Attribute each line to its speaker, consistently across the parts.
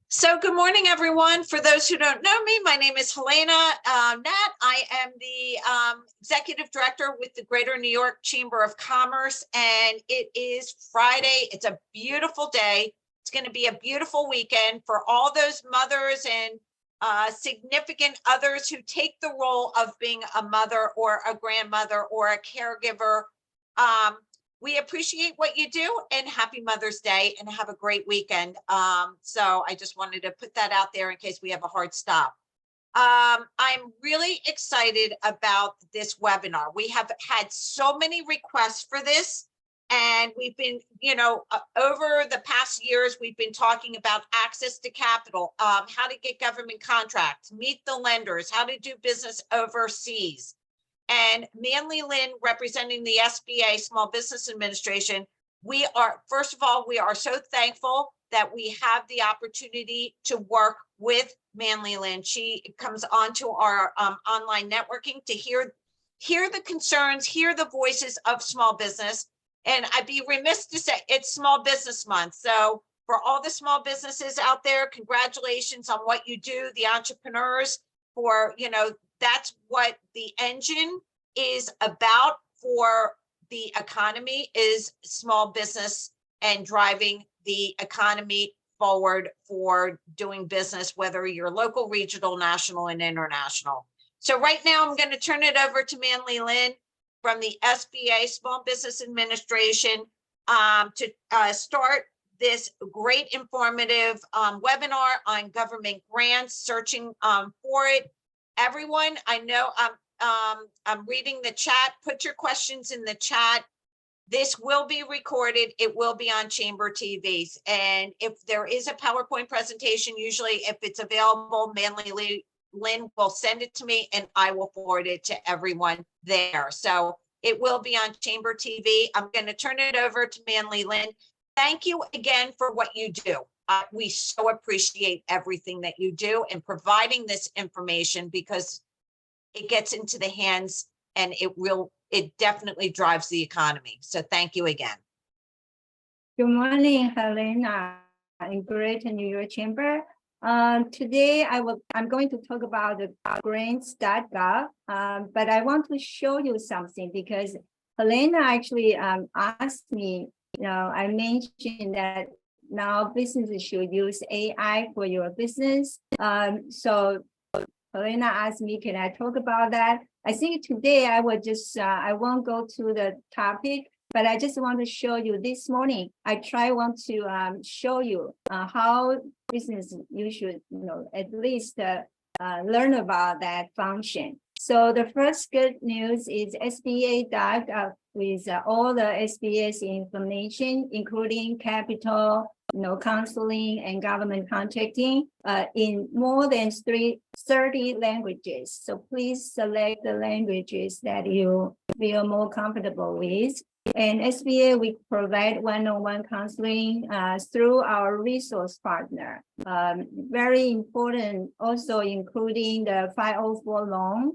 Speaker 1: So good morning, everyone. For those who don't know me, my name is Helena Nat. I am the Executive Director with the Greater New York Chamber of Commerce, and it is Friday. It's a beautiful day. It's going to be a beautiful weekend for all those mothers and significant others who take the role of being a mother or a grandmother or a caregiver. We appreciate what you do, and happy Mother's Day, and have a great weekend. So I just wanted to put that out there in case we have a hard stop. I'm really excited about this webinar. We have had so many requests for this, and we've been, over the past years, we've been talking about access to capital, how to get government contracts, meet the lenders, how to do business overseas. And Manly Lynn, representing the SBA, Small Business Administration, first of all, we are so thankful that we have the opportunity to work with Manly Lynn. She comes onto our online networking to hear the concerns, hear the voices of small business. And I'd be remiss to say it's Small Business Month. So for all the small businesses out there, congratulations on what you do, the entrepreneurs, for, that's what the engine is about for the economy, is small business and driving the economy forward for doing business, whether you're local, regional, national, and international. So right now I'm going to turn it over to Manly Lynn from the SBA, Small Business Administration, to start this great informative webinar on government grants, searching for it. Everyone, I know I'm reading the chat. Put your questions in the chat. This will be recorded. It will be on Chamber TVs. And if there is a PowerPoint presentation, usually if it's available, Manly Lynn will send it to me and I will forward it to everyone there. So it will be on Chamber TV. I'm going to turn it over to Manly Lynn. Thank you again for what you do. We so appreciate everything that you do and providing this information, because it gets into the hands and it definitely drives the economy. So thank you again.
Speaker 2: Good morning, Helena, in Greater New York Chamber. Today I'm going to talk about the grants.gov, but I want to show you something, because Helena actually asked me, I mentioned that now businesses should use AI for your business. So Helena asked me, can I talk about that? I think today I will just, I won't go to the topic, but I just want to show you this morning. I want to show you how business, you should, at least learn about that function. So the first good news is SBA.gov with all the SBA's information, including capital, counseling and government contracting in more than 30 languages. So please select the languages that you feel more comfortable with. And SBA, we provide one-on-one counseling through our resource partner. Very important, also including the 504 loan,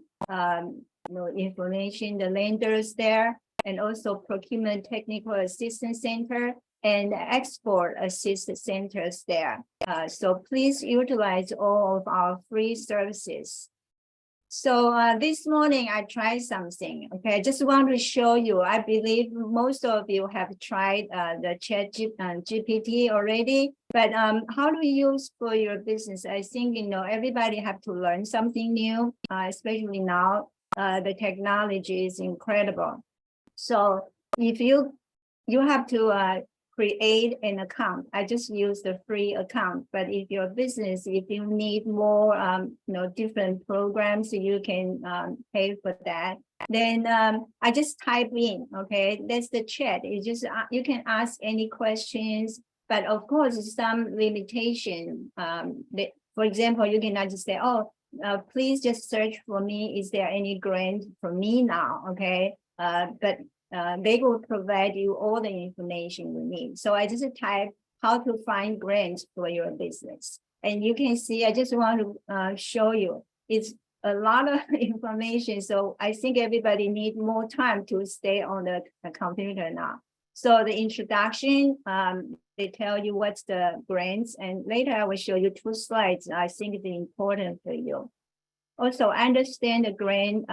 Speaker 2: information, the lenders there, and also procurement technical assistance center and export assistance centers there. So please utilize all of our free services. So this morning I tried something. Okay, I just want to show you. I believe most of you have tried the Chat GPT already, but how to use for your business? I think everybody have to learn something new, especially now. The technology is incredible. So if you have to create an account. I just use the free account, but if your business, if you need more, different programs, you can pay for that. Then I just type in, okay, that's the chat. It's just, you can ask any questions, but of course, some limitation. For example, you cannot just say, please just search for me. Is there any grant for me now? Okay, but they will provide you all the information you need. So I just type how to find grants for your business. And you can see, I just want to show you, it's a lot of information. So I think everybody needs more time to stay on the computer now. So the introduction, they tell you what's the grants, and later I will show you 2 slides. I think it's important for you. Also understand the grant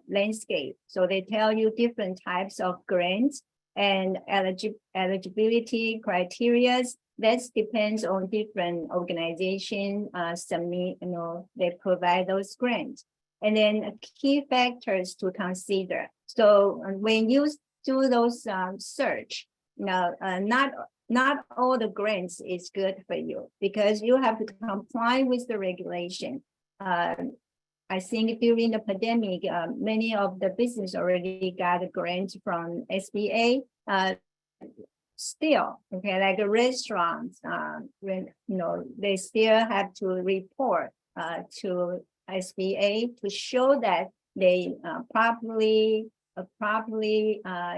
Speaker 2: landscape. So they tell you different types of grants and eligibility criteria. That depends on different organization submit, they provide those grants. And then key factors to consider. So when you do those search, not all the grants is good for you because you have to comply with the regulation. I think during the pandemic, many of the business already got a grant from SBA. Still, okay, like the restaurants, when they still have to report to SBA to show that they properly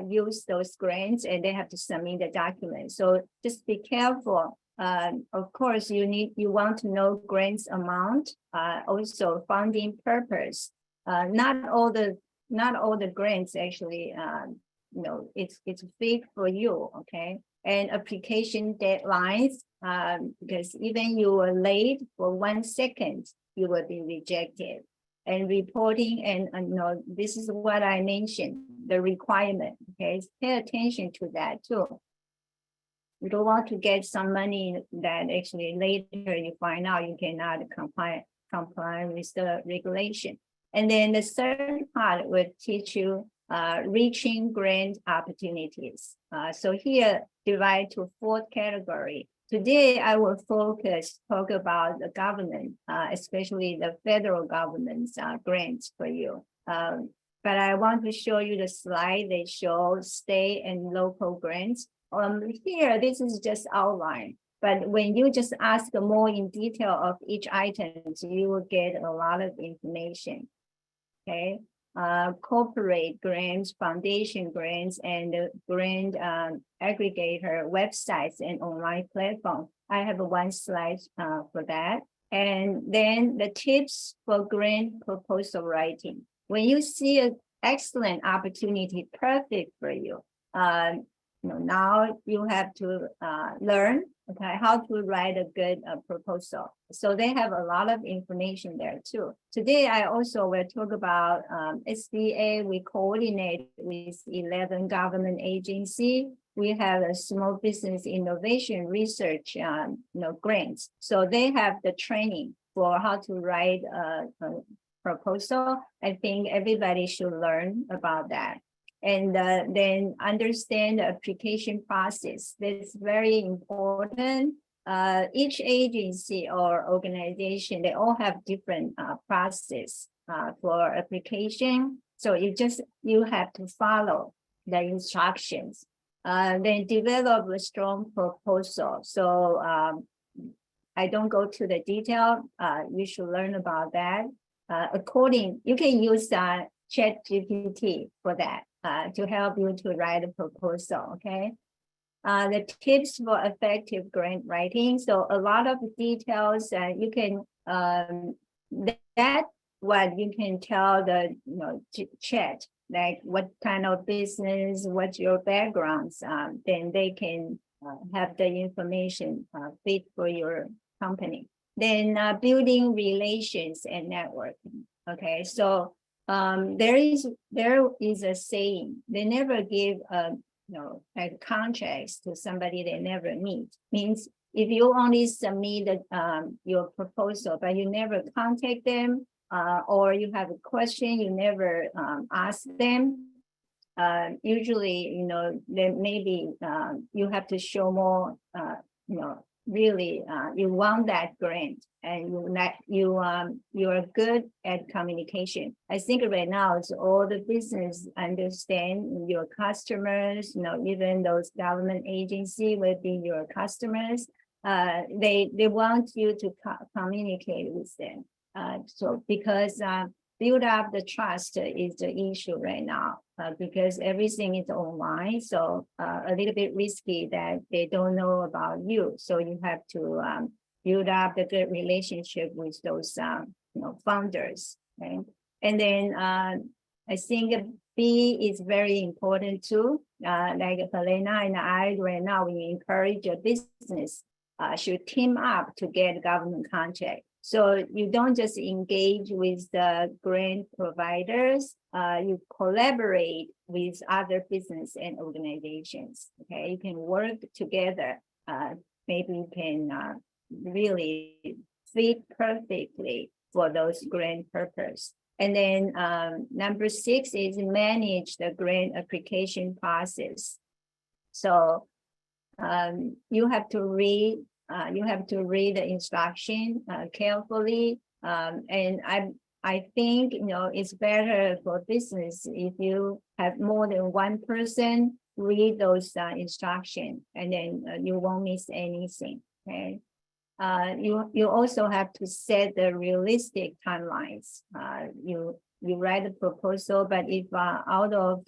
Speaker 2: use those grants, and they have to submit the documents. So just be careful. Of course, you want to know grants amount, also funding purpose. Not all the grants actually, it's big for you, okay? And application deadlines, because even you are late for 1 second, you will be rejected. And reporting, and this is what I mentioned, the requirement, okay? Pay attention to that too. You don't want to get some money that actually later you find out you cannot comply with the regulation. And then the third part will teach you reaching grant opportunities. So here divide to 4 category. Today I will talk about the government, especially the federal government's grants for you. But I want to show you the slide. They show state and local grants. Here, this is just outline, but when you just ask more in detail of each item, you will get a lot of information, okay? Corporate grants, foundation grants, and the grant aggregator websites and online platform. I have 1 slide for that. And then the tips for grant proposal writing. When you see an excellent opportunity, perfect for you, now you have to learn, okay, how to write a good proposal. So they have a lot of information there too. Today, I also will talk about SBA. We coordinate with 11 government agencies. We have a small business innovation research grants. So they have the training for how to write a proposal. I think everybody should learn about that. And then understand the application process. That's very important. Each agency or organization, they all have different process for application. So you have to follow the instructions. Then develop a strong proposal. So I don't go to the detail. You should learn about that. You can use ChatGPT for that. To help you to write a proposal, okay? The tips for effective grant writing. So a lot of details you can, what you can tell the, chat, like what kind of business, what's your backgrounds, then they can have the information fit for your company. Then building relations and networking, okay? So there is a saying, they never give like contracts to somebody they never meet. Means if you only submit your proposal, but you never contact them, or you have a question, you never ask them, usually, then maybe you have to show more, really you want that grant, and you are good at communication. I think right now it's all the business understand your customers, even those government agency will be your customers. They want you to communicate with them. So because build up the trust is the issue right now, because everything is online. So a little bit risky that they don't know about you. So you have to build up the good relationship with those founders. Right? And then I think B is very important too. Like Helena and I right now, we encourage a business should team up to get government contract. So you don't just engage with the grant providers, you collaborate with other business and organizations. Okay, you can work together. Maybe you can really fit perfectly for those grant purpose. And then number 6 is manage the grant application process. So you have to read the instruction carefully. And I think it's better for business if you have more than one person read those instructions, and then you won't miss anything. Okay. You also have to set the realistic timelines. You write a proposal, but if out of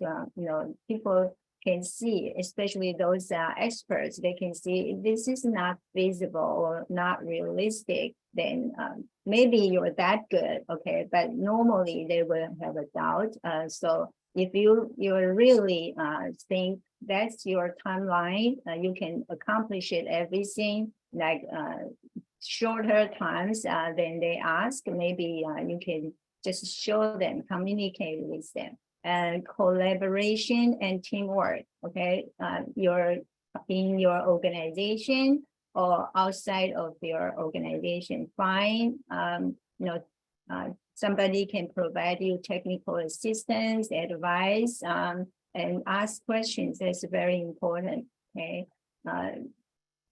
Speaker 2: people can see, especially those experts, they can see if this is not feasible or not realistic, then maybe you're that good, okay? But normally they will have a doubt. So if you really think that's your timeline, you can accomplish it everything like shorter times than they ask. Maybe you can just show them, communicate with them. And collaboration and teamwork. Okay, you're in your organization or outside of your organization, fine. Somebody can provide you technical assistance, advice, and ask questions. That's very important. Okay,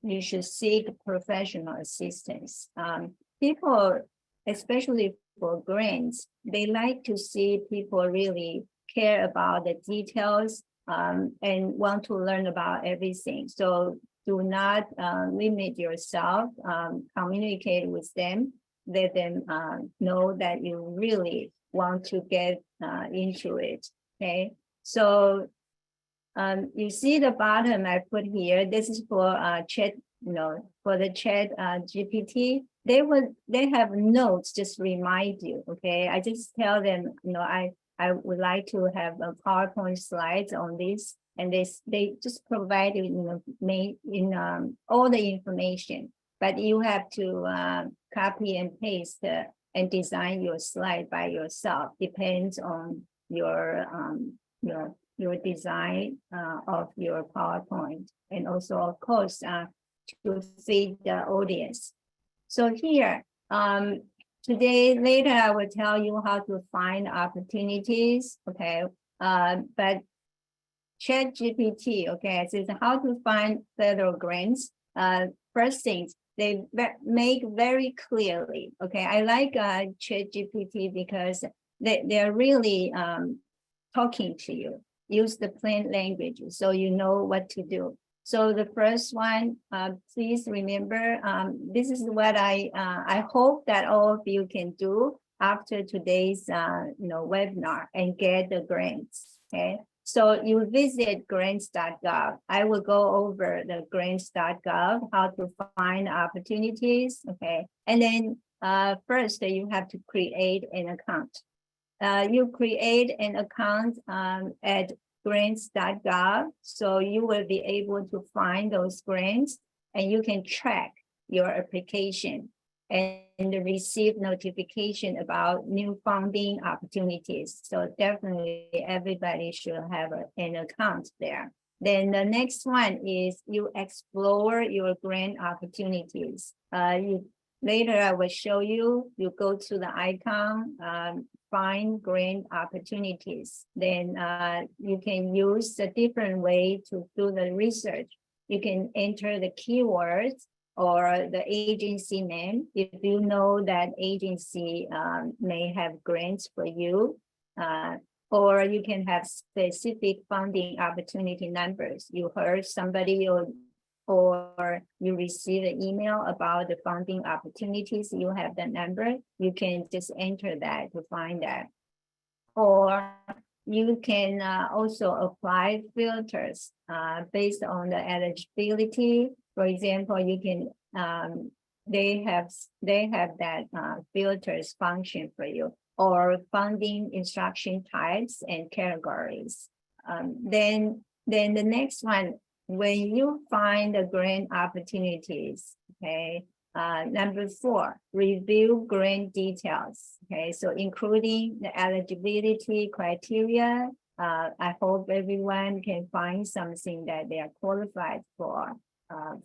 Speaker 2: you should seek professional assistance. People, especially for grants, they like to see people really care about the details and want to learn about everything. So do not limit yourself, communicate with them, let them know that you really want to get into it, okay? So you see the bottom I put here, this is for chat, for the chat GPT. They have notes, just remind you, okay? I just tell them, I would like to have a PowerPoint slides on this, and they just provide you, all the information, but you have to copy and paste and design your slide by yourself. Depends on your design of your PowerPoint, and also of course to feed the audience. So here, today, later, I will tell you how to find opportunities, okay? But ChatGPT, okay, says how to find federal grants. First things, they make very clearly, okay? I like ChatGPT because they're really talking to you. Use the plain language so you know what to do. So the first one, please remember, this is what I hope that all of you can do after today's webinar and get the grants. Okay, so you visit grants.gov. I will go over the grants.gov, how to find opportunities. Okay, and then first you have to create an account. You create an account at grants.gov, so you will be able to find those grants, and you can track your application and receive notification about new funding opportunities. So definitely everybody should have an account there. Then the next one is you explore your grant opportunities. Later I will show you, you go to the icon, find grant opportunities. Then you can use a different way to do the research. You can enter the keywords or the agency name. If you know that agency may have grants for you, or you can have specific funding opportunity numbers. You heard somebody or you receive an email about the funding opportunities, you have the number, you can just enter that to find that. Or you can also apply filters based on the eligibility. For example, you can, they have that filters function for you. or funding instruction types and categories. Then the next one, when you find the grant opportunities, okay, number 4, review grant details. Okay, so including the eligibility criteria. I hope everyone can find something that they are qualified for.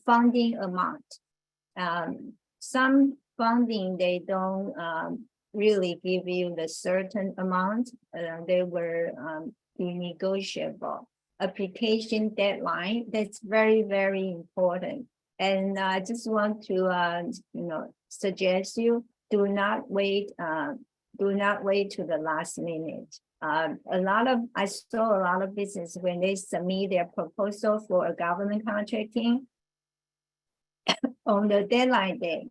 Speaker 2: Funding amount. Some funding, they don't really give you the certain amount. They were be negotiable. Application deadline, that's very, very important. And I just want to suggest you do not wait to the last minute. I saw a lot of business when they submit their proposal for a government contracting on the deadline day.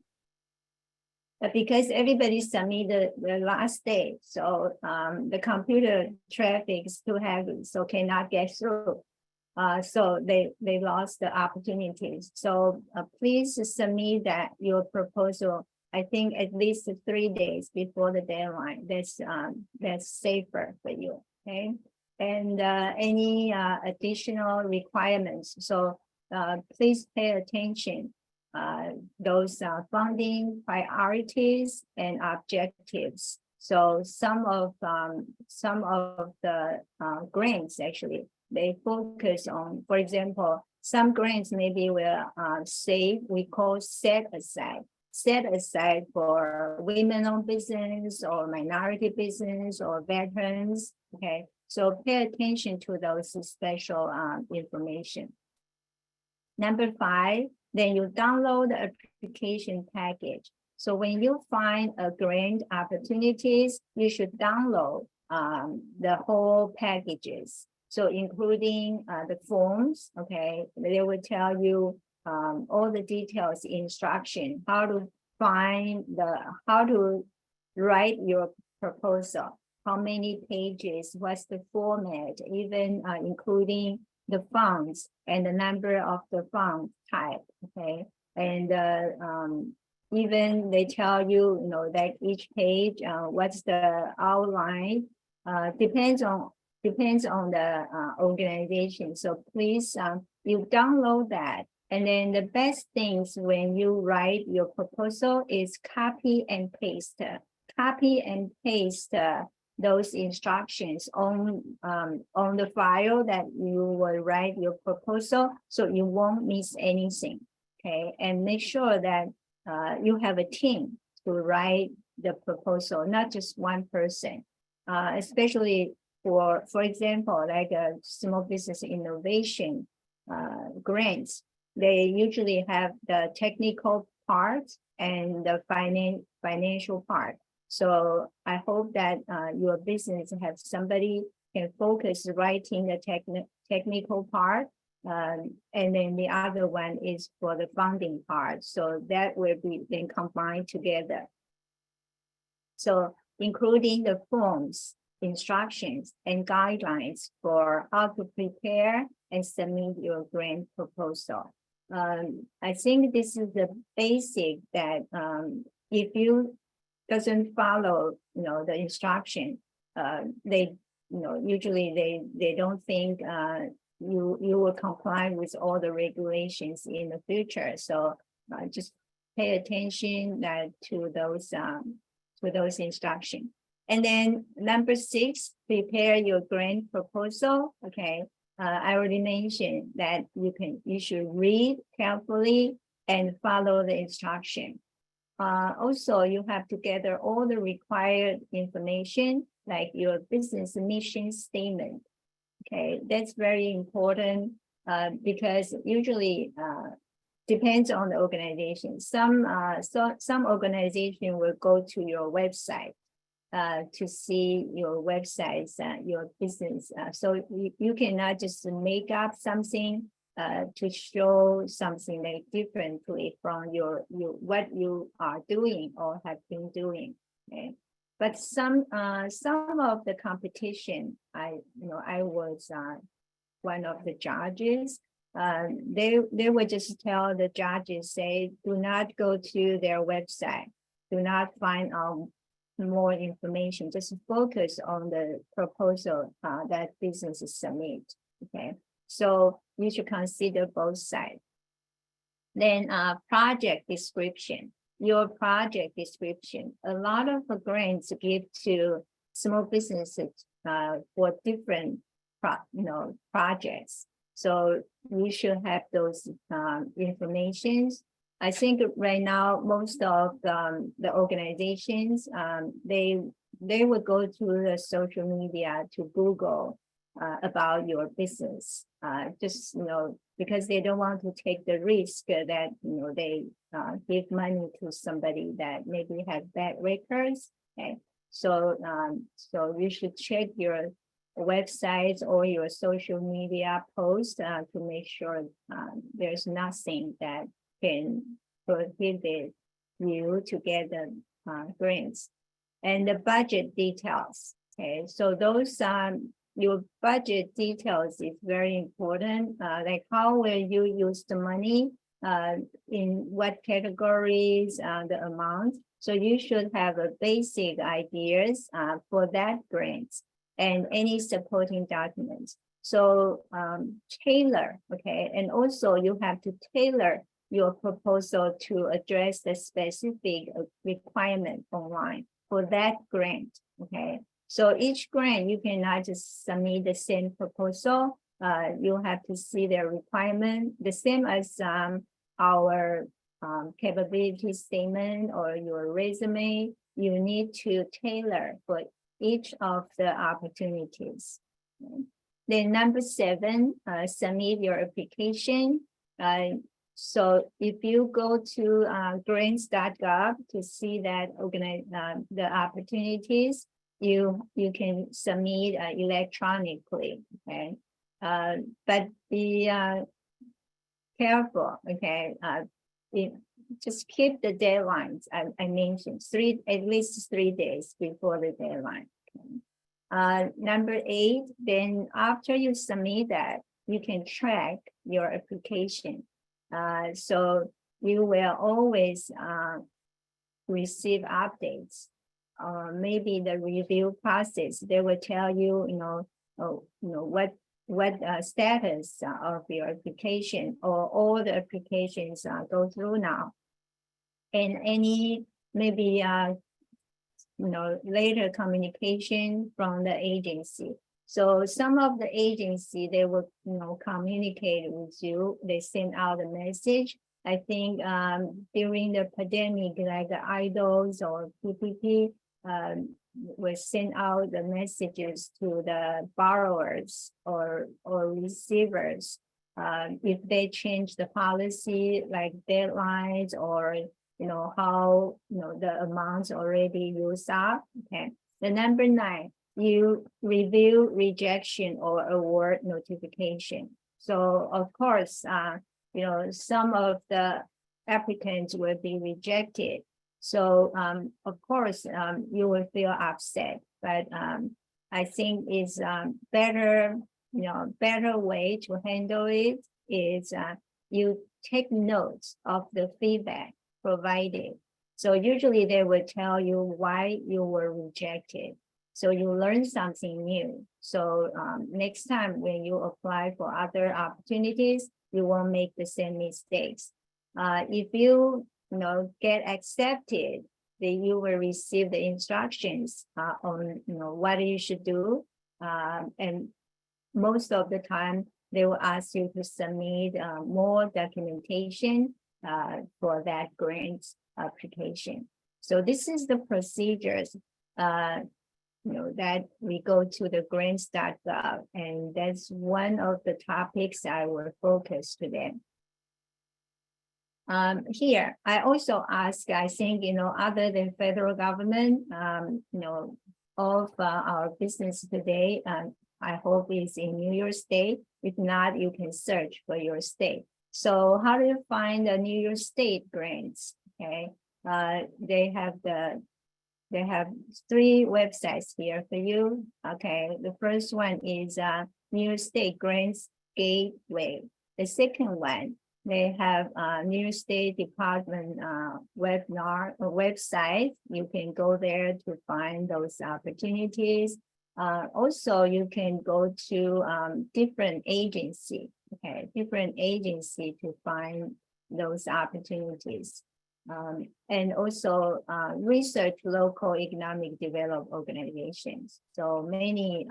Speaker 2: But because everybody submitted the last day, so the computer traffic is too heavy, so cannot get through. So they lost the opportunities. So please submit your proposal, I think at least 3 days before the deadline. That's safer for you, okay? And any additional requirements. So please pay attention. Those funding priorities and objectives. So some of the grants actually, they focus on, for example, some grants maybe will we call set aside for women-owned business or minority business or veterans. Okay, so pay attention to those special information. Number 5, then you download the application package. So when you find a grant opportunities, you should download the whole packages. So including the forms, okay, they will tell you all the details, instruction, how to write your proposal, how many pages, what's the format, even including the funds and the number of the fund type, okay? And even they tell you, that each page, what's the outline, depends on the organization. So please, you download that. And then the best things when you write your proposal is copy and paste. Copy and paste those instructions on the file that you will write your proposal, so you won't miss anything. Okay, and make sure that you have a team to write the proposal, not just one person. Especially for example, like a small business innovation grants, they usually have the technical part and the financial part. So I hope that your business has somebody can focus writing the technical part, and then the other one is for the funding part. So that will be then combined together. So including the forms, instructions, and guidelines for how to prepare and submit your grant proposal. I think this is the basic that if you doesn't follow, the instruction, they, usually they don't think you will comply with all the regulations in the future. So just pay attention to those instructions. And then number 6, prepare your grant proposal. Okay, I already mentioned that you should read carefully and follow the instruction. Also, you have to gather all the required information, like your business mission statement. Okay, that's very important because usually depends on the organization. Some organization will go to your website to see your websites, your business. So you cannot just make up something to show something like differently from what you are doing or have been doing. Okay, but some of the competition, I was one of the judges. They would just tell the judges, say, do not go to their website, do not find out more information. Just focus on the proposal that businesses submit. Okay, so you should consider both sides. Then project description. Your project description. A lot of grants give to small businesses for different projects. So you should have those informations. I think right now most of the organizations they would go to the social media to Google about your business, just because they don't want to take the risk that they give money to somebody that maybe have bad records. Okay, so so you should check your websites or your social media posts to make sure there's nothing that can prohibit you to get the grants. And the budget details. Okay, so those your budget details is very important. Like how will you use the money, in what categories, the amount. So you should have a basic ideas for that grant and any supporting documents. So tailor, okay, and also you have to tailor your proposal to address the specific requirement online for that grant, okay? So each grant, you cannot just submit the same proposal. You have to see their requirement, the same as our capability statement or your resume. You need to tailor for each of the opportunities. Okay. Then number 7, submit your application. So if you go to grants.gov to see that the opportunities, you can submit electronically, okay? But be careful, okay? Just keep the deadlines I mentioned, at least 3 days before the deadline. Okay? Number 8, then after you submit that, you can track your application. So you will always receive updates. Maybe the review process, they will tell you, what status of your application or all the applications go through now, and any maybe later communication from the agency. So some of the agency, they will communicate with you. They send out a message. I think during the pandemic, like the IDOs or PPP, will send out the messages to the borrowers or receivers if they change the policy, like deadlines or how the amounts already used up. Okay. The number 9, you review rejection or award notification. So of course, some of the applicants will be rejected. So of course, you will feel upset, but I think it's better way to handle it is you take notes of the feedback provided. So usually they will tell you why you were rejected. So you learn something new. So next time when you apply for other opportunities, you won't make the same mistakes. If you get accepted, then you will receive the instructions on what you should do. And most of the time, they will ask you to submit more documentation for that grant application. So this is the procedures that we go to the grants.gov, and that's one of the topics I will focus today. Here, I also ask, I think, other than federal government, of our business today, I hope it's in New York State. If not, you can search for your state. So how do you find the New York State grants? Okay, they have 3 websites here for you. Okay, the first one is New York State Grants Gateway. The second one They have New York State Department website. You can go there to find those opportunities. Also, you can go to different agency, okay, different agency to find those opportunities. And also research local economic development organizations. So many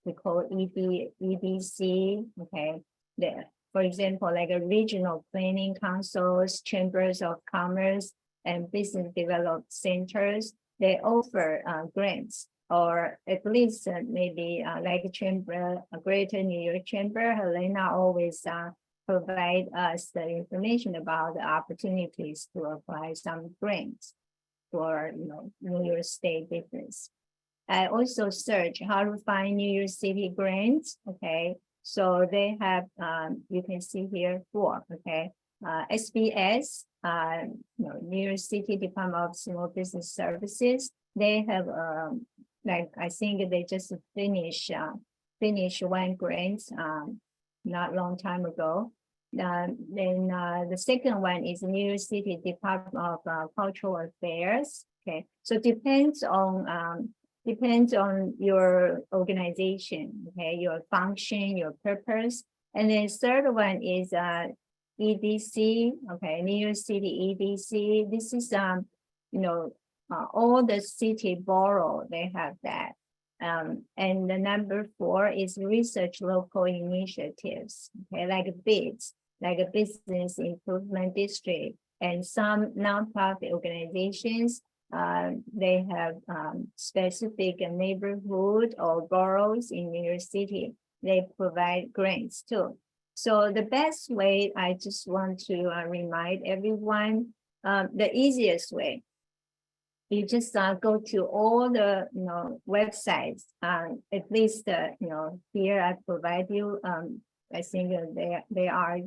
Speaker 2: we call EDC, okay, there. For example, like a regional planning councils, chambers of commerce, and business development centers, they offer grants, or at least maybe like a chamber, a Greater New York Chamber. Helena always provide us the information about the opportunities to apply some grants for New York State business. I also search how to find New York City grants. Okay, so they have you can see here 4. Okay, SBS, New York City Department of Small Business Services. They have like I think they just finished one grant not long time ago. Then the second one is New York City Department of Cultural Affairs. Okay, so depends on your organization, okay, your function, your purpose. And then third one is EDC, okay, New York City EDC. This is all the city borough, they have that. And the number 4 is research local initiatives, okay, like BIDS, like a business improvement district, and some nonprofit organizations. They have specific neighborhood or boroughs in New York City. They provide grants too. So the best way, I just want to remind everyone, the easiest way, you just go to all the websites. At least here I provide you. I think they are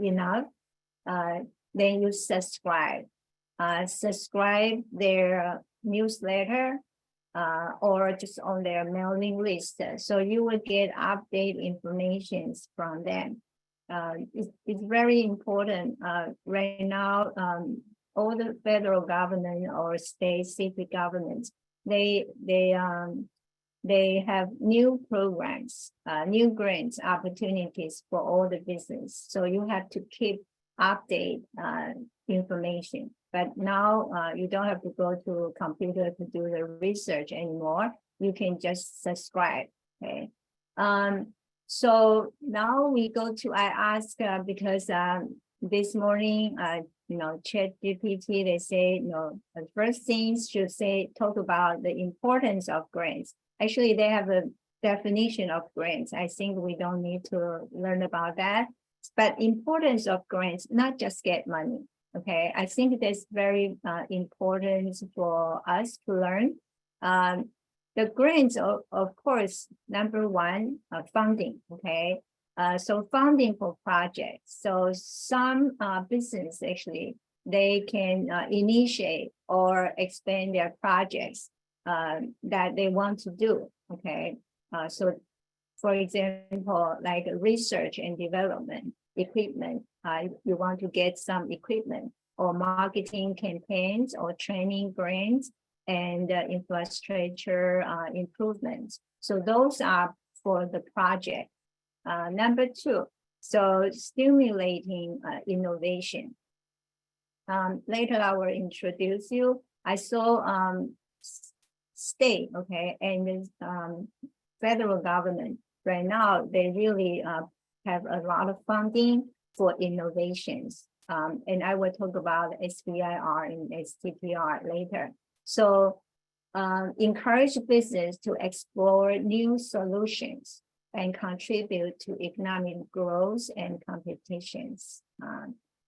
Speaker 2: enough. Then you subscribe their newsletter or just on their mailing list. So you will get update information from them. It's very important right now. All the federal government or state city governments, they have new programs, new grants opportunities for all the business. So you have to keep update information. But now you don't have to go to a computer to do the research anymore. You can just subscribe. Okay. So now we go to I ask because this morning ChatGPT, they say the first things should talk about the importance of grants. Actually, they have a definition of grants. I think we don't need to learn about that. But importance of grants, not just get money. Okay, I think that's very important for us to learn. The grants, of course, number 1, funding. Okay, so funding for projects. So some business actually they can initiate or expand their projects that they want to do. Okay, so for example, like research and development equipment, you want to get some equipment, or marketing campaigns or training grants and infrastructure improvements. So those are for the project. Number 2, so stimulating innovation. Later I will introduce you. I saw state, okay, and federal government right now, they really have a lot of funding for innovations. And I will talk about SBIR and STTR later. So encourage business to explore new solutions and contribute to economic growth and competitions.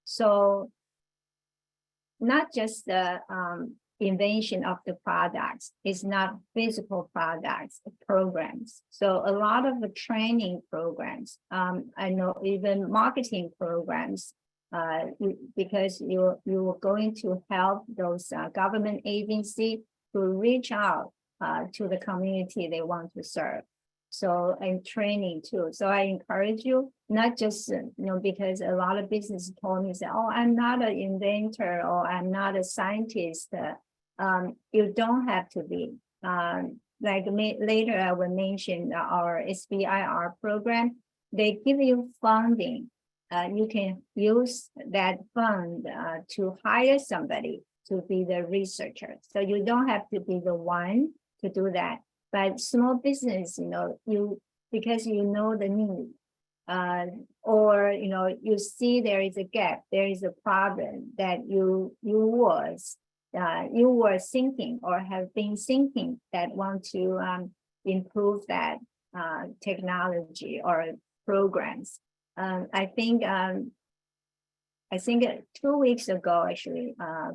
Speaker 2: So not just the invention of the products, it's not physical products, programs. So a lot of the training programs, I know even marketing programs, because you're going to help those government agencies to reach out to the community they want to serve. So and training too. So I encourage you not just, because a lot of business told me, say, oh, I'm not an inventor or I'm not a scientist. You don't have to be. Later, I will mention our SBIR program. They give you funding. You can use that fund to hire somebody to be the researcher. So you don't have to be the one to do that. But small business, because you know the need, or you see there is a gap, there is a problem that you were thinking or have been thinking that want to improve that technology or programs. I think 2 weeks ago, actually,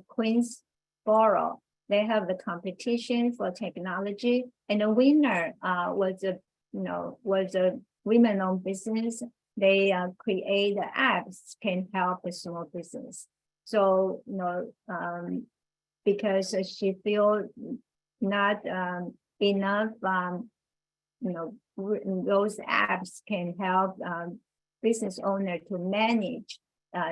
Speaker 2: Queensboro, they have the competition for technology, and the winner was a women-owned business. They create apps can help a small business. So because she feel not enough, those apps can help business owner to manage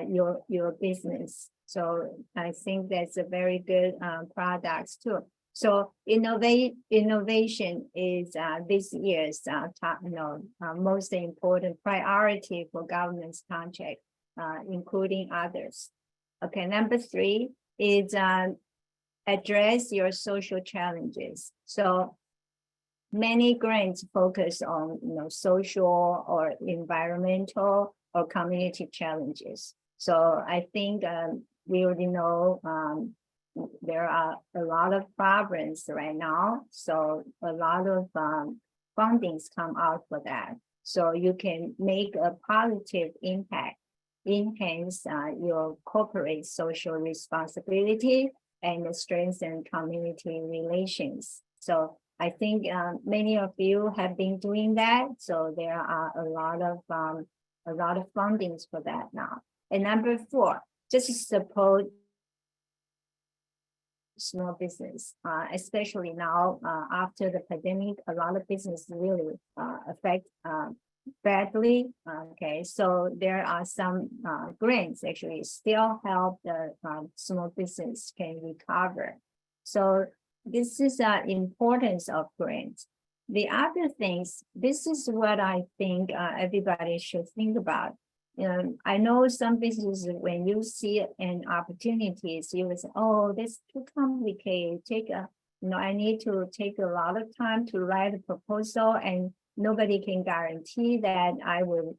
Speaker 2: your business. So I think that's a very good products too. So innovation is this year's top, most important priority for government's contract, including others. Okay, number 3 is address your social challenges. So many grants focus on social or environmental or community challenges. So I think we already know there are a lot of problems right now. So a lot of fundings come out for that. So you can make a positive impact, enhance your corporate social responsibility and strengthen community relations. So I think many of you have been doing that. So there are a lot of fundings for that now. And number 4, just support small business, especially now after the pandemic, a lot of business really affect badly. Okay, so there are some grants actually still help the small business can recover. So this is the importance of grants. The other things, this is what I think everybody should think about. I know some businesses, when you see an opportunities, you will say, oh, that's too complicated. I need to take a lot of time to write a proposal, and nobody can guarantee that I will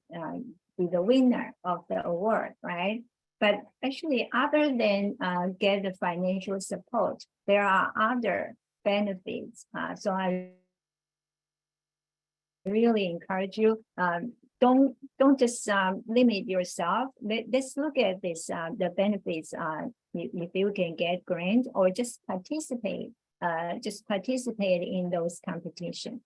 Speaker 2: be the winner of the award, right? But actually, other than get the financial support, there are other benefits. So I really encourage you, don't just limit yourself. Let's look at this, the benefits if you can get grant or just participate in those competitions.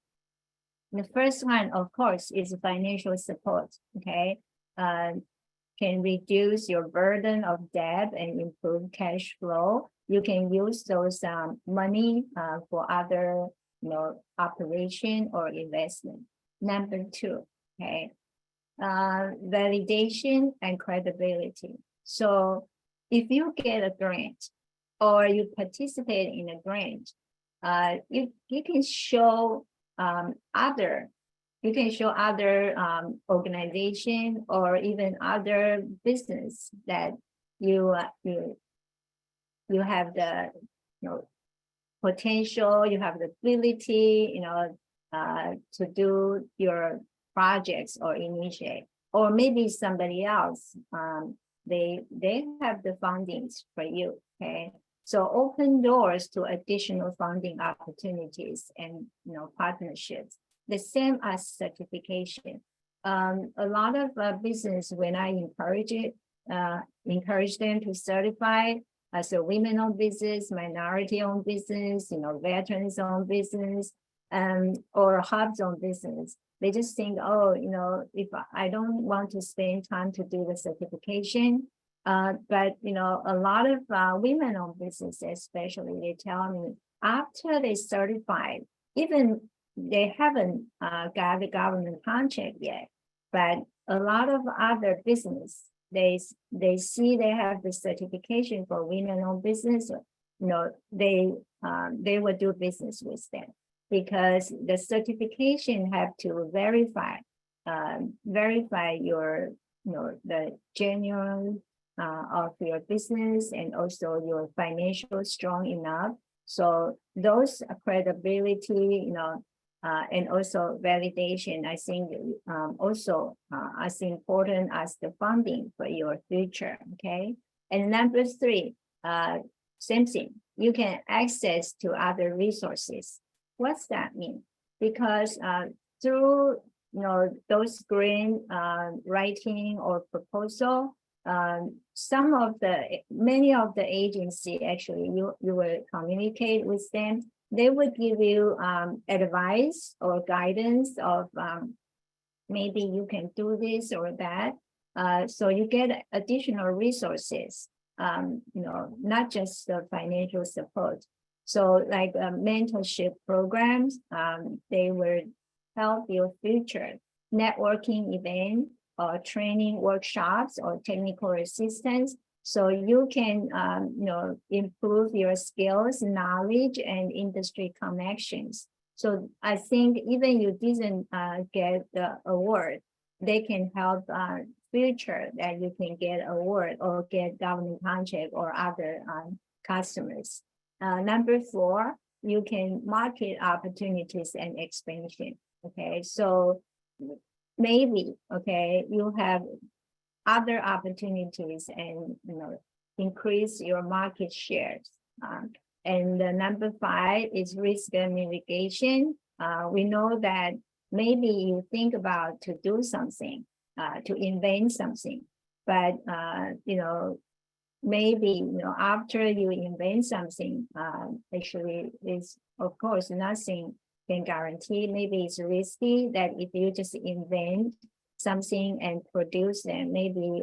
Speaker 2: The first one, of course, is financial support. Okay, can reduce your burden of debt and improve cash flow. You can use those money for other operation or investment. Number 2, okay, validation and credibility. So if you get a grant or you participate in a grant, you can show other organization or even other business that you have the potential, you have the ability, to do your projects or initiate, or maybe somebody else, they have the fundings for you. Okay, so open doors to additional funding opportunities and partnerships. The same as certification. A lot of business, when I encourage them to certify as a women-owned business, minority-owned business, veterans-owned business, or hubs-owned business. They just think, oh, if I don't want to spend time to do the certification, but a lot of women-owned business, especially, they tell me after they certify, even they haven't got the government contract yet, but a lot of other business, they see they have the certification for women-owned business, they will do business with them because the certification have to verify your, the genuine of your business and also your financial strong enough. So those credibility, and also validation, I think also as important as the funding for your future. Okay. And number three, same thing. You can access to other resources. What's that mean? Because through those grant writing or proposal, many of the agency actually you will communicate with them. They would give you advice or guidance of maybe you can do this or that. So you get additional resources, not just the financial support. So like mentorship programs, they will help your future networking event or training workshops or technical assistance. So you can, improve your skills, knowledge, and industry connections. So I think even you didn't get the award, they can help future that you can get award or get government contract or other customers. Number four, you can market opportunities and expansion. Okay, so maybe, okay, you have other opportunities and increase your market shares. And number five is risk mitigation. We know that maybe you think about to do something, to invent something, but maybe after you invent something, actually is of course nothing can guarantee. Maybe it's risky that if you just invent something and produce them, maybe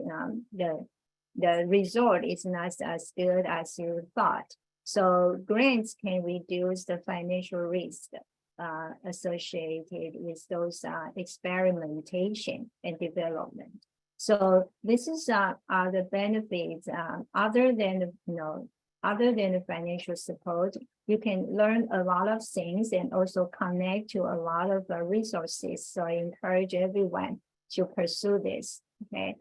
Speaker 2: the result is not as good as you thought. So grants can reduce the financial risk associated with those experimentation and development. So this is are the benefits other than the financial support. You can learn a lot of things and also connect to a lot of resources. So I encourage everyone to pursue this. Okay.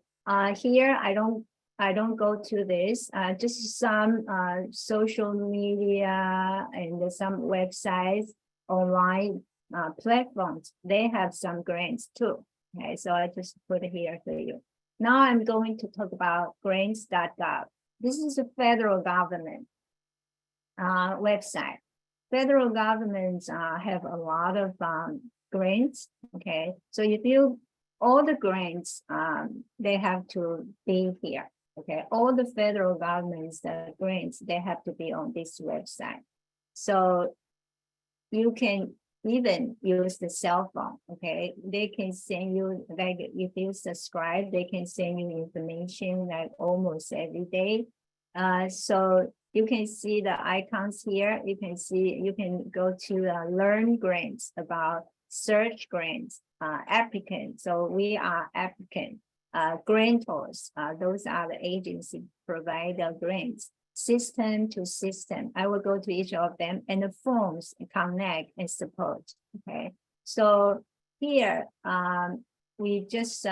Speaker 2: Here I don't go to this. Just some social media and some websites, online platforms. They have some grants too. Okay, so I just put it here for you. Now I'm going to talk about grants.gov. This is a federal government website. Federal governments have a lot of grants. Okay, so if you all the grants, they have to be here. Okay, all the federal government's grants, they have to be on this website. So you can even use the cell phone. Okay, they can send you, like if you subscribe, they can send you information like almost every day. So you can see the icons here. You can see, you can go to learn grants, about search grants, applicant. So we are applicant, grantors. Those are the agencies provide the grants. System to system. I will go to each of them and the forms connect and support. Okay, so here we just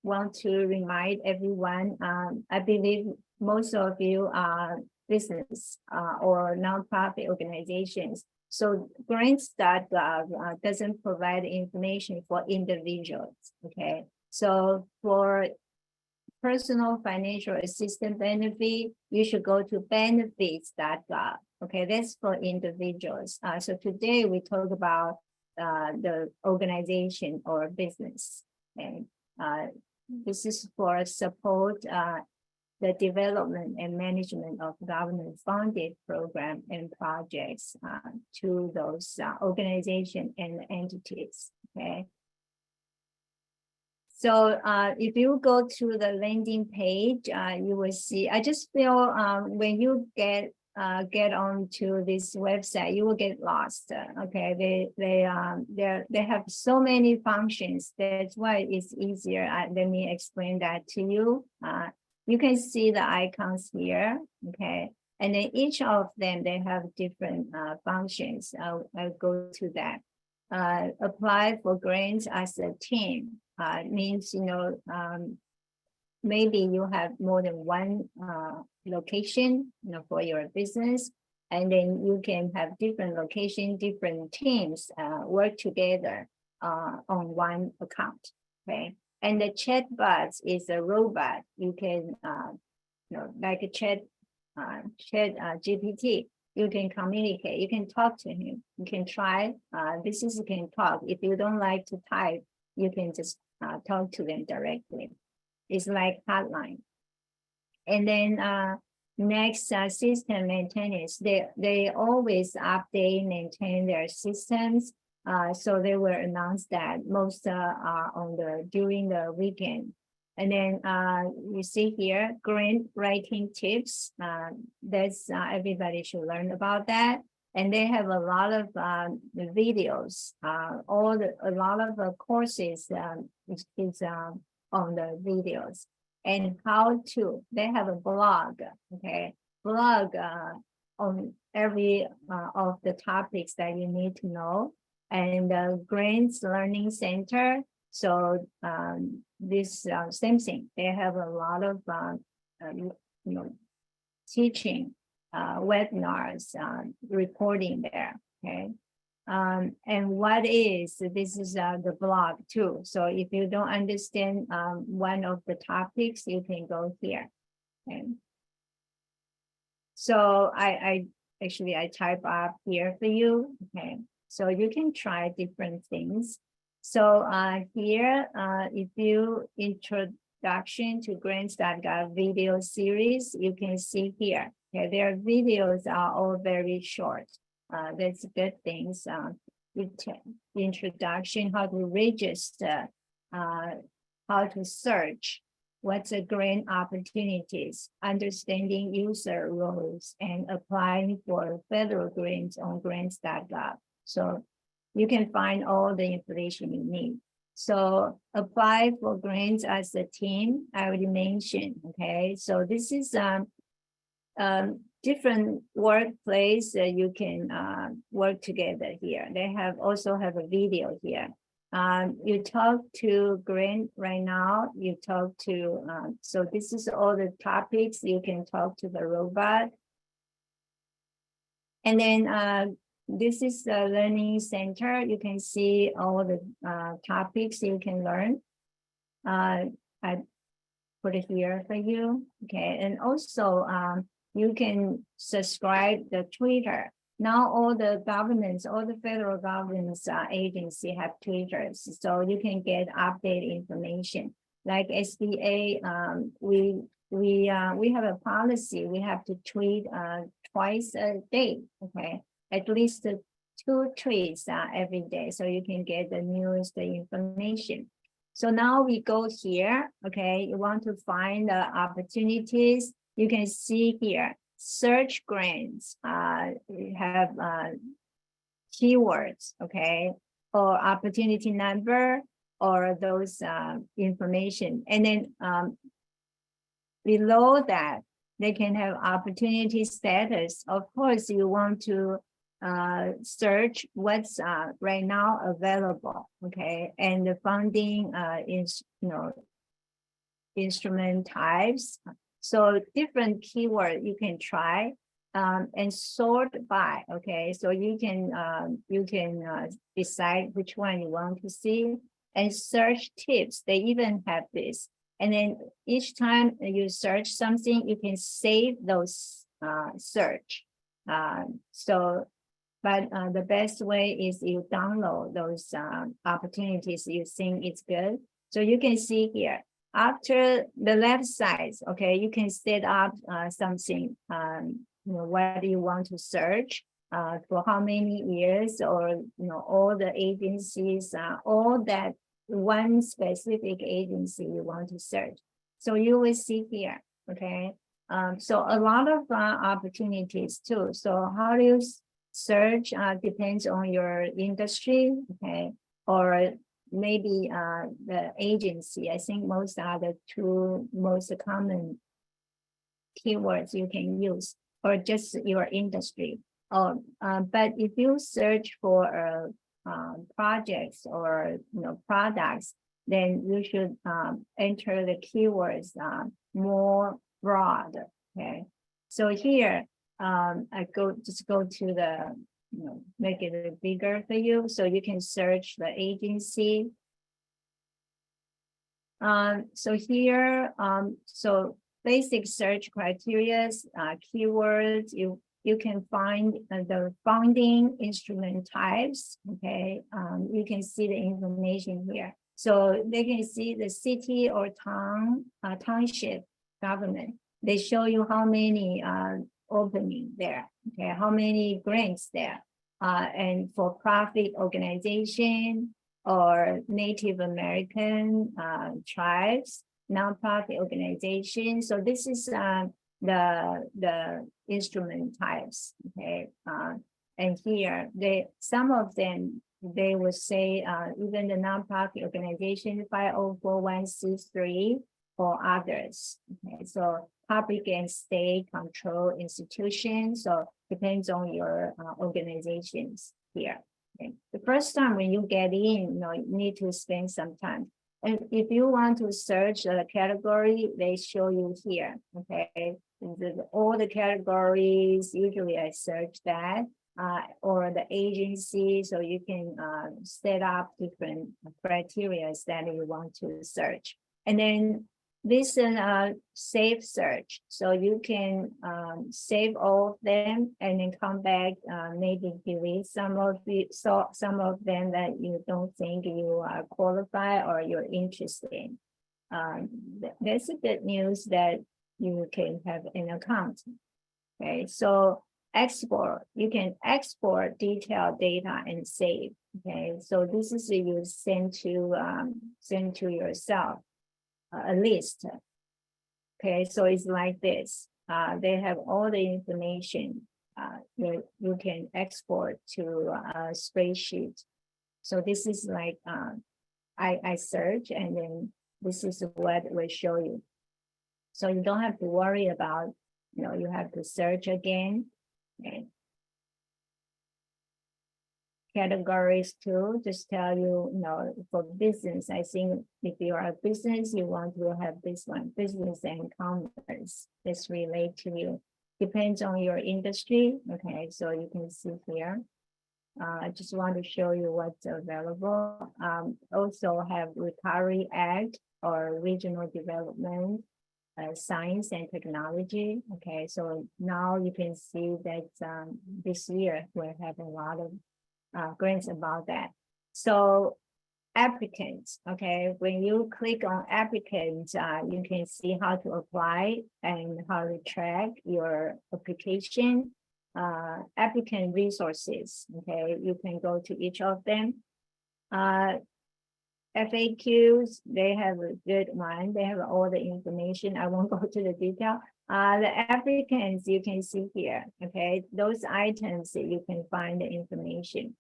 Speaker 2: want to remind everyone. I believe most of you are business or nonprofit organizations. So grants.gov doesn't provide information for individuals. Okay, so for personal financial assistance benefit, you should go to benefits.gov. Okay, that's for individuals. So today we talk about the organization or business. And this is for support the development and management of government funded program and projects to those organizations and entities. Okay. So if you go to the landing page, you will see, I just feel when you get get onto this website, you will get lost. Okay, they have so many functions. That's why it's easier. Let me explain that to you. You can see the icons here. Okay, and then each of them they have different functions. I'll go to that. Apply for grants as a team means maybe you have more than one location for your business, and then you can have different location, different teams work together on one account. Okay, and the chatbot is a robot. You can like a chat GPT. You can communicate. You can talk to him. You can try. This is you can talk. If you don't like to type, you can just talk to them directly. It's like hotline. And then next, system maintenance. They always update, maintain their systems. So they will announce that most are during the weekend. And then you see here, grant writing tips. That's everybody should learn about that. And they have a lot of videos. A lot of courses is on the videos. And how to, they have a blog, okay? Blog on every of the topics that you need to know. And the Grants Learning Center. So this same thing, they have a lot of teaching webinars recording there. Okay, and what is this is the blog too. So if you don't understand one of the topics, you can go here. Okay. So I actually type up here for you. Okay, so you can try different things. So here, if you introduction to grants.gov video series, you can see here. Okay, their videos are all very short. That's good things. Introduction, how to register, how to search, what's the grant opportunities, understanding user roles, and applying for federal grants on grants.gov. So you can find all the information you need. So apply for grants as a team, I already mentioned, okay? So this is different workplace that you can work together here. They also have a video here. You talk to grant right now, you talk to, so this is all the topics, you can talk to the robot. And then this is the learning center. You can see all the topics you can learn. I put it here for you. Okay, and also you can subscribe the Twitter. Now all the governments, all the federal governments agency have Twitters, so you can get updated information. Like SBA, we have a policy. We have to tweet twice a day. Okay. At least 2 tweets every day, so you can get the newest information. So now we go here, okay, you want to find the opportunities, you can see here, search grants, you have keywords, okay, or opportunity number, or those information. And then below that, they can have opportunity status. Of course, you want to search what's right now available, okay, and the funding is instrument types. So different keyword you can try and sort by, okay, so you can decide which one you want to see, and search tips. They even have this, and then each time you search something, you can save those search. But the best way is you download those opportunities you think it's good. So you can see here, after the left side, okay, you can set up something, what do you want to search, for how many years, or, all the agencies, all that one specific agency you want to search. So you will see here, okay, So a lot of opportunities too. So how do you search depends on your industry, okay, or maybe the agency. I think most are the two most common keywords you can use, or just your industry. But if you search for projects or products, then you should enter the keywords more broad. Okay, so here I just go to the make it bigger for you, so you can search the agency. So here, so basic search criteria, keywords, you can find the funding instrument types, okay? You can see the information here. So they can see the city or town, township government. They show you how many opening there, okay? How many grants there, and for profit organization or Native American tribes, nonprofit organizations. So this is the instrument types, okay? And here, some of them, they would say even the nonprofit organization 504(1)(c)(3) or others. Okay, so public and state control institutions. So depends on your organizations here. Okay. The first time when you get in, you need to spend some time. And if you want to search a category, they show you here. Okay, all the categories. Usually, I search that. Or the agency, so you can set up different criteria that you want to search. And then this is a save search, so you can save all of them and then come back, maybe delete some of them that you don't think you are qualified or you're interested in. That's a good news that you can have an account. Okay, so export, you can export detailed data and save. Okay, so this is you send to yourself a list. Okay, so it's like this. They have all the information you can export to a spreadsheet. So this is like I search, and then this is what it will show you. So you don't have to worry about, you have to search again. Okay. Categories too, just tell you, for business, I think if you are a business, you want to have this one, business and commerce. This relate to you. Depends on your industry. Okay, so you can see here. I just want to show you what's available. Also have Recovery Act or Regional Development, Science and Technology. Okay, so now you can see that this year we're having a lot of grants about that. So applicants, okay, when you click on applicants, you can see how to apply and how to track your application. Applicant resources, okay, you can go to each of them. FAQs, they have a good one. They have all the information. I won't go to the detail. The applicants you can see here, okay, those items that you can find the information.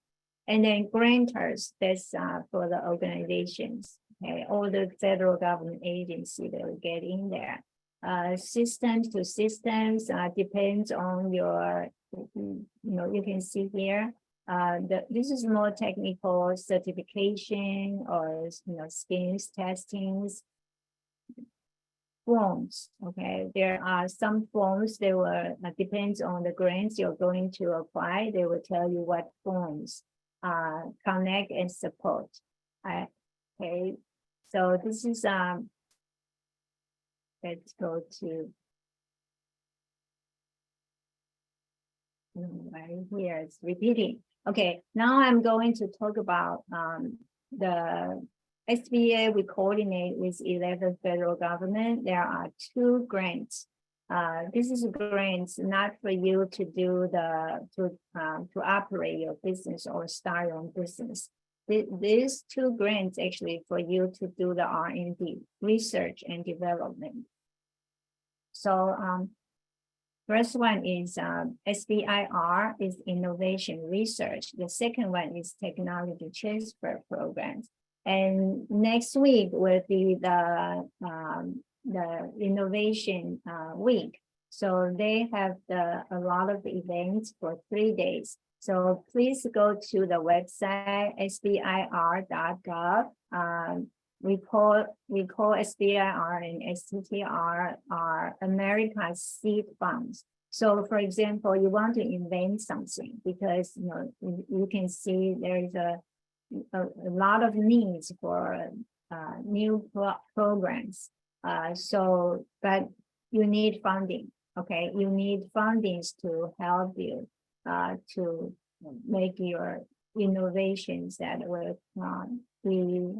Speaker 2: And then grantors, that's for the organizations, okay, all the federal government agency that will get in there. Systems to systems depends on your, you can see here. This is more technical certification or skills testings. Forms, okay, there are some forms that will depends on the grants you're going to apply. They will tell you what forms connect and support. Okay, so this is let's go to right here. It's repeating. Okay, now I'm going to talk about the SBA. We coordinate with 11 federal government. There are 2 grants. This is grants not for you to do to operate your business or start your own business. These 2 grants actually for you to do the R&D, research and development. So First one is SBIR, is innovation research. The second one is technology transfer programs. And next week will be the innovation week. So they have a lot of events for 3 days. So please go to the website sbir.gov. We call SBIR and STTR are America's seed funds. So for example, you want to invent something because you can see there is a lot of needs for new programs. But you need funding. Okay, you need fundings to help you to make your innovations that will be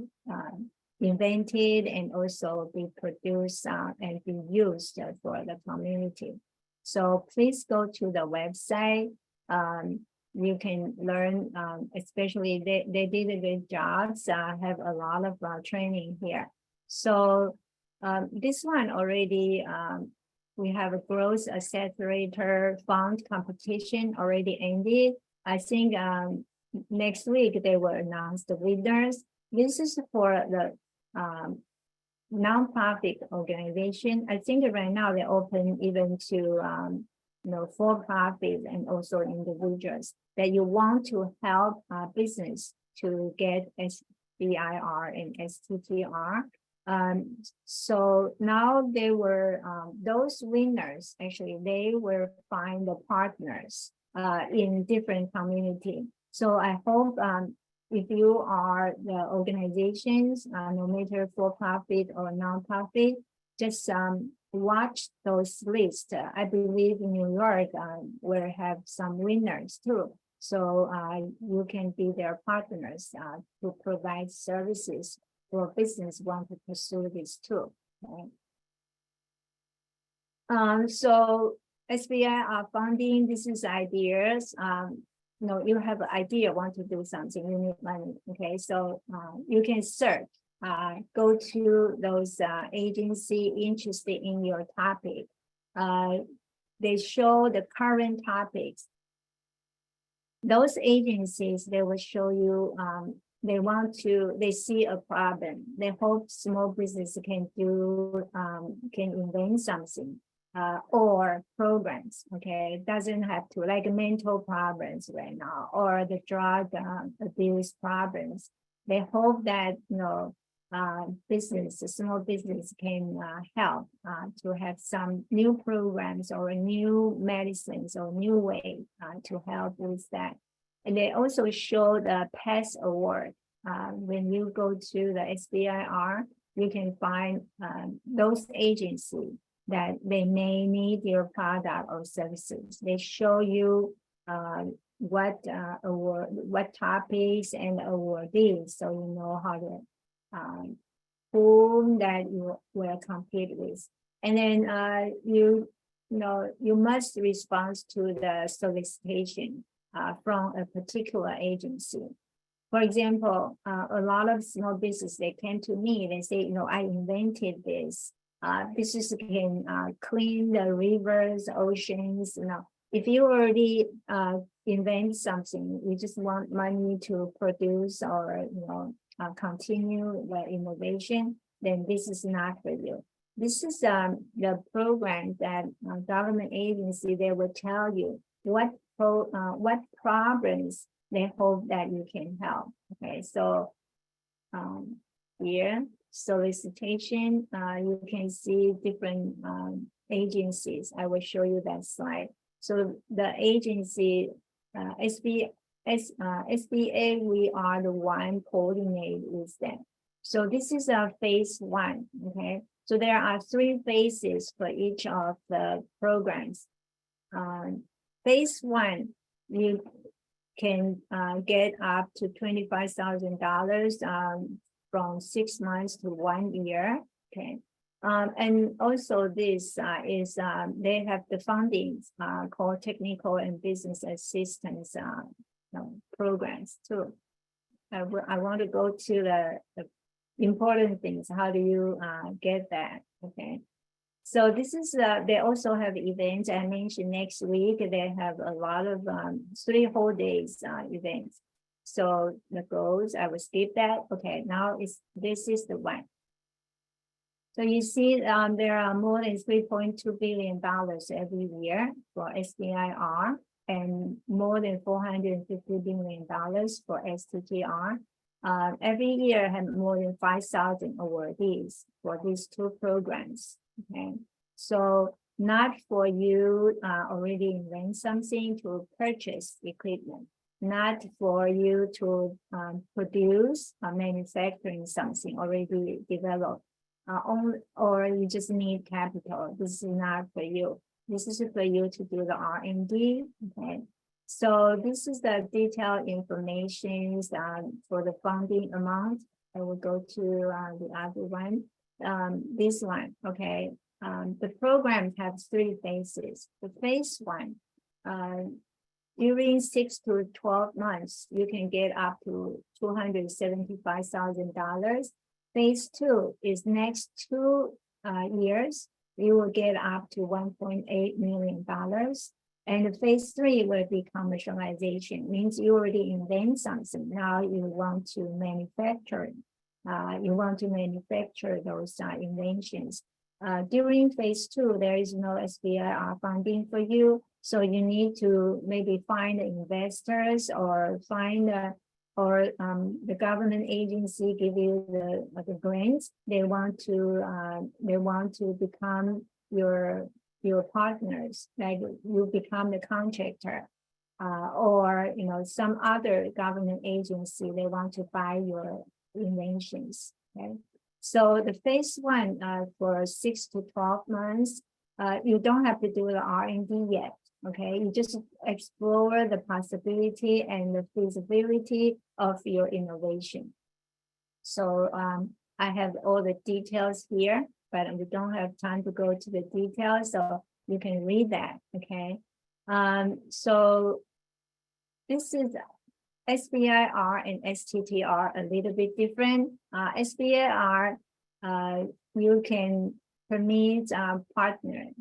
Speaker 2: invented and also be produced and be used for the community. So please go to the website. You can learn, especially they did a good job. Have a lot of training here. So this one already, we have a growth accelerator fund competition already ended. I think next week they will announce the winners. This is for the nonprofit organization. I think right now they're open even to for-profit and also individuals that you want to help business to get SBIR and STTR. So now they were those winners, actually they will find the partners in different community. So I hope if you are the organizations, no matter for-profit or non-profit, just watch those lists. I believe in New York will have some winners too. So you can be their partners to provide services for business want to pursue this too. Okay? So SBI funding, this is ideas. You have an idea, want to do something, you need money. Okay, so you can search, go to those agency interested in your topic. They show the current topics. Those agencies, they will show you, they see a problem. They hope small business can invent something. Or programs, okay, it doesn't have to, like mental problems right now or the drug abuse problems. They hope that small business can help to have some new programs or new medicines or new way to help with that. And they also show the PASS award. When you go to the SBIR, you can find those agencies that they may need your product or services. They show you what topics and awardees, so you know how to whom that you will compete with. And then you must respond to the solicitation from a particular agency. For example, a lot of small business, they came to me, they say, I invented this. Business can clean the rivers, oceans. If you already invent something, you just want money to produce or continue the innovation, then this is not for you. This is the program that government agency, they will tell you what problems they hope that you can help. Okay, so here, solicitation, you can see different agencies. I will show you that slide. So the agency, SBA, we are the one coordinate with them. So this is a phase 1, okay? So there are 3 phases for each of the programs. Phase 1, you can get up to $25,000 from 6 months to 1 year, okay? And also this is, they have the fundings called technical and business assistance programs too. I want to go to the important things. How do you get that, okay? So this is, they also have events. I mentioned next week, they have a lot of 3 whole days events. So the goals, I will skip that. Okay, now this is the one. So you see, there are more than $3.2 billion every year for SBIR and more than $450 billion for STTR. Every year have more than 5,000 awardees for these 2 programs. Okay, so not for you already invent something to purchase equipment, not for you to produce manufacturing something already developed. Or you just need capital. This is not for you. This is for you to do the R&D. Okay. So this is the detailed information for the funding amount. I will go to the other one. This one. Okay. The program has 3 phases. The phase 1. During 6 to 12 months, you can get up to $275,000. Phase 2 is next 2 years, you will get up to $1.8 million. And phase 3 will be commercialization, means you already invent something. Now you want to manufacture. You want to manufacture those inventions. During phase 2, there is no SBIR funding for you. So you need to maybe find investors or find the government agency give you the grants. They want to become your partners, like you become the contractor, or some other government agency, they want to buy your inventions. Okay, so the phase 1 for 6 to 12 months, you don't have to do the R&D yet. Okay, you just explore the possibility and the feasibility of your innovation. So I have all the details here, but we don't have time to go to the details, so you can read that. Okay, so this is SBIR and STTR a little bit different. SBIR, you can permit partner.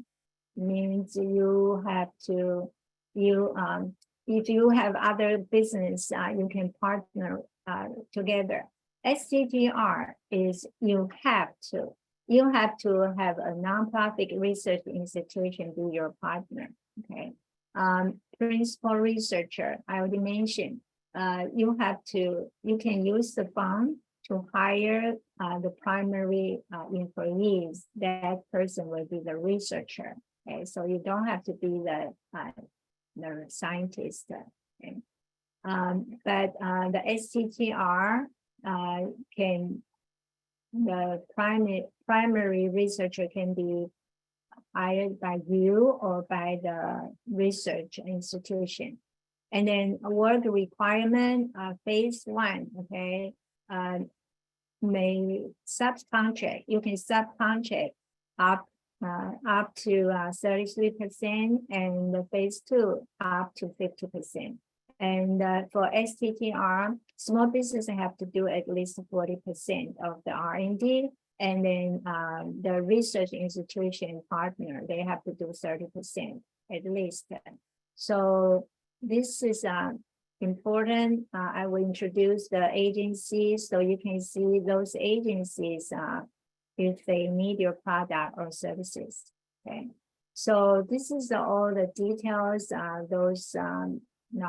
Speaker 2: Means you have to, if you have other business, you can partner together. STTR is you have to have a nonprofit research institution be your partner. Okay, principal researcher, I already mentioned, you can use the fund to hire the primary employees. That person will be the researcher. Okay, so you don't have to be the scientist. Okay, but the STTR the primary researcher can be hired by you or by the research institution. And then a work requirement, phase 1. Okay, may subcontract. You can subcontract up to 33%, and the phase 2 up to 50%. And for STTR, small businesses have to do at least 40% of the R&D, and then the research institution partner, they have to do 30% at least. So this is important. I will introduce the agencies so you can see those agencies if they need your product or services. Okay, so this is all the details, those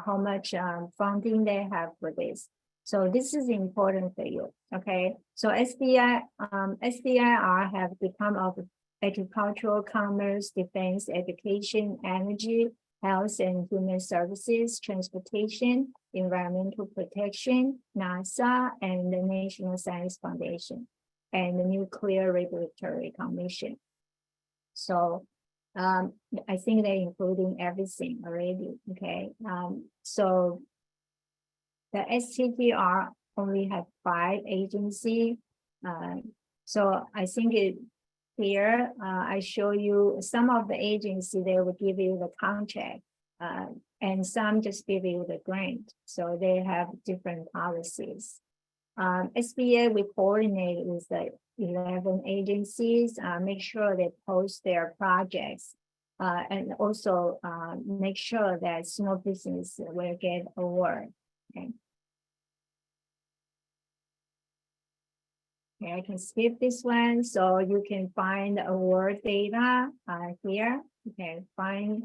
Speaker 2: how much funding they have for this. So this is important for you. Okay, so SBIR have become of agricultural, commerce, defense, education, energy, health and human services, transportation, environmental protection, NASA, and the National Science Foundation, and the Nuclear Regulatory Commission. So I think they're including everything already. Okay, so the STTR only have 5 agencies. So I think here I show you some of the agencies, they will give you the contract, and some just give you the grant. So they have different policies. SBA, we coordinate with the 11 agencies, make sure they post their projects. And also make sure that small business will get award. Okay. Okay, I can skip this one, so you can find the award data here. Okay, find,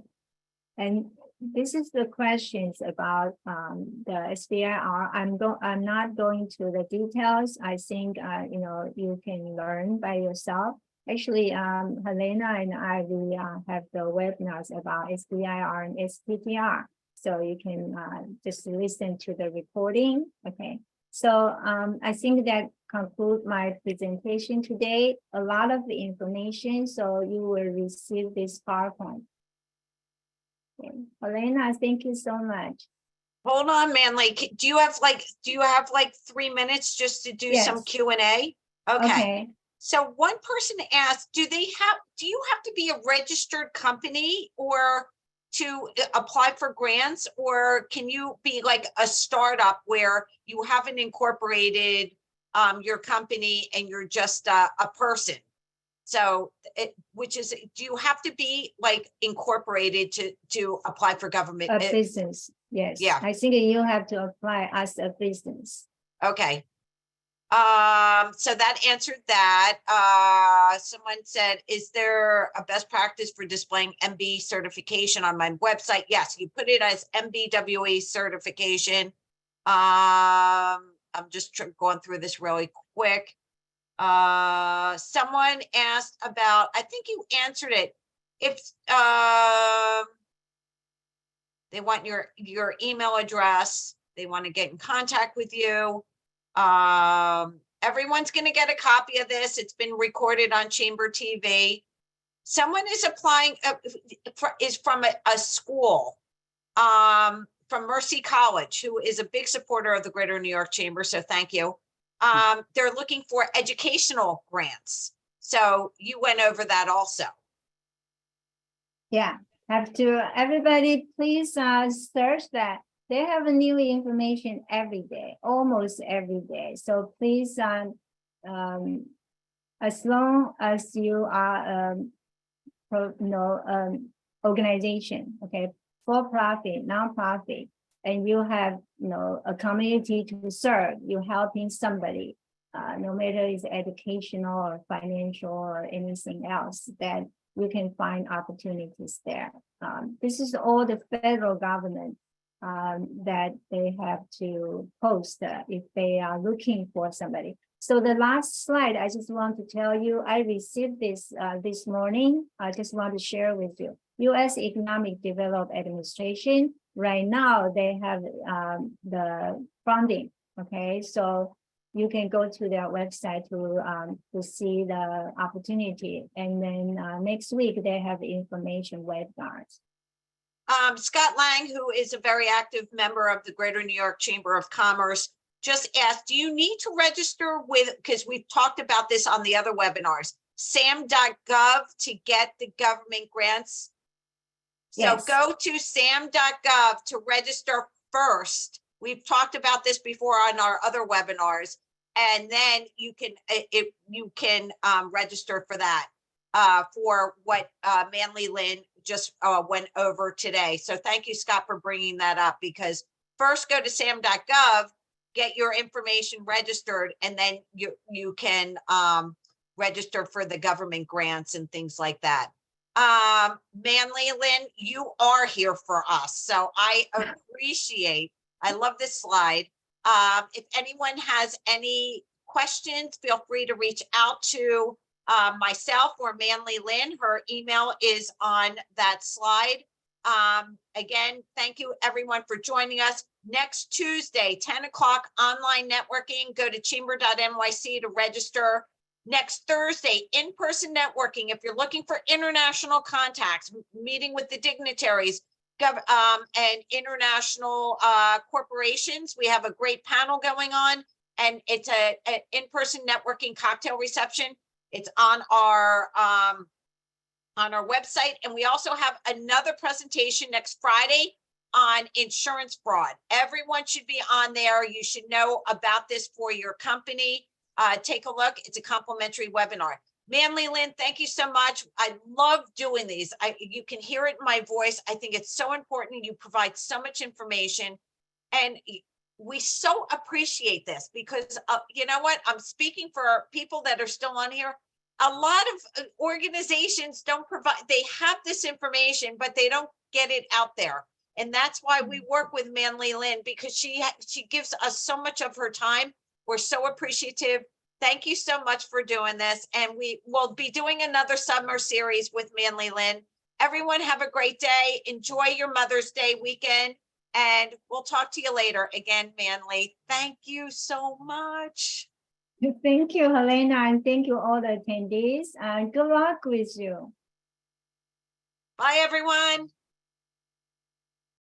Speaker 2: and this is the questions about the SBIR. I'm not going to the details. I think you know, you can learn by yourself. Actually, Helena and I, we have the webinars about SBIR and STTR, so you can just listen to the recording. Okay, so I think that conclude my presentation today. A lot of the information, so you will receive this PowerPoint. Okay. Helena, thank you so much.
Speaker 1: Hold on, Manley. Do you have like 3 minutes just to do some
Speaker 2: Yes.
Speaker 1: Q&A? Okay.
Speaker 2: Okay.
Speaker 1: So one person asked, do you have to be a registered company or to apply for grants, or can you be like a startup where you haven't incorporated your company and you're just a person? So do you have to be like incorporated to apply for government?
Speaker 2: A business, yes.
Speaker 1: Yeah.
Speaker 2: I think you have to apply as a business.
Speaker 1: Okay. So that answered that. Someone said, is there a best practice for displaying MB certification on my website? Yes, you put it as MBWE certification. I'm just going through this really quick. Someone asked about, I think you answered it. If they want your email address, they want to get in contact with you. Everyone's going to get a copy of this. It's been recorded on Chamber TV. Someone is applying, is from a school, from Mercy College, who is a big supporter of the Greater New York Chamber. So thank you. They're looking for educational grants. So you went over that also.
Speaker 2: Yeah, have to, everybody please search that. They have a new information every day, almost every day. So please, as long as you are organization, okay, for profit, non-profit, and you have a community to serve, you're helping somebody, no matter it's educational or financial or anything else, that you can find opportunities there. This is all the federal government that they have to post if they are looking for somebody. So the last slide, I just want to tell you, I received this this morning. I just want to share with you. U.S. Economic Development Administration, right now they have the funding, okay? So you can go to their website to see the opportunity. And then next week, they have information webinars.
Speaker 1: Scott Lang, who is a very active member of the Greater New York Chamber of Commerce, just asked, do you need to register with, because we've talked about this on the other webinars, sam.gov to get the government grants? So
Speaker 2: Yes.
Speaker 1: go to sam.gov to register first. We've talked about this before on our other webinars, and then you can register for that, for what Manly Lynn just went over today. So thank you, Scott, for bringing that up, because first go to sam.gov, get your information registered, and then you can register for the government grants and things like that. Manly Lynn, you are here for us, so I appreciate, I love this slide. If anyone has any questions, feel free to reach out to myself or Manly Lynn. Her email is on that slide. Again, thank you everyone for joining us. Next Tuesday, 10 o'clock, online networking. Go to chamber.nyc to register. Next Thursday, in-person networking. If you're looking for international contacts, meeting with the dignitaries and international corporations, we have a great panel going on, and it's an in-person networking cocktail reception. It's on our website, and we also have another presentation next Friday on insurance fraud. Everyone should be on there. You should know about this for your company. Take a look. It's a complimentary webinar. Manly Lynn, thank you so much. I love doing these. You can hear it in my voice. I think it's so important. You provide so much information, and we so appreciate this because you know what? I'm speaking for people that are still on here. A lot of organizations don't provide, they have this information, but they don't get it out there. And that's why we work with Manly Lynn, because she gives us so much of her time. We're so appreciative. Thank you so much for doing this. And we will be doing another summer series with Manly Lynn. Everyone have a great day. Enjoy your Mother's Day weekend. And we'll talk to you later. Again, Manly, thank you so much.
Speaker 2: Thank you, Helena, and thank you all the attendees. Good luck with you.
Speaker 1: Bye, everyone.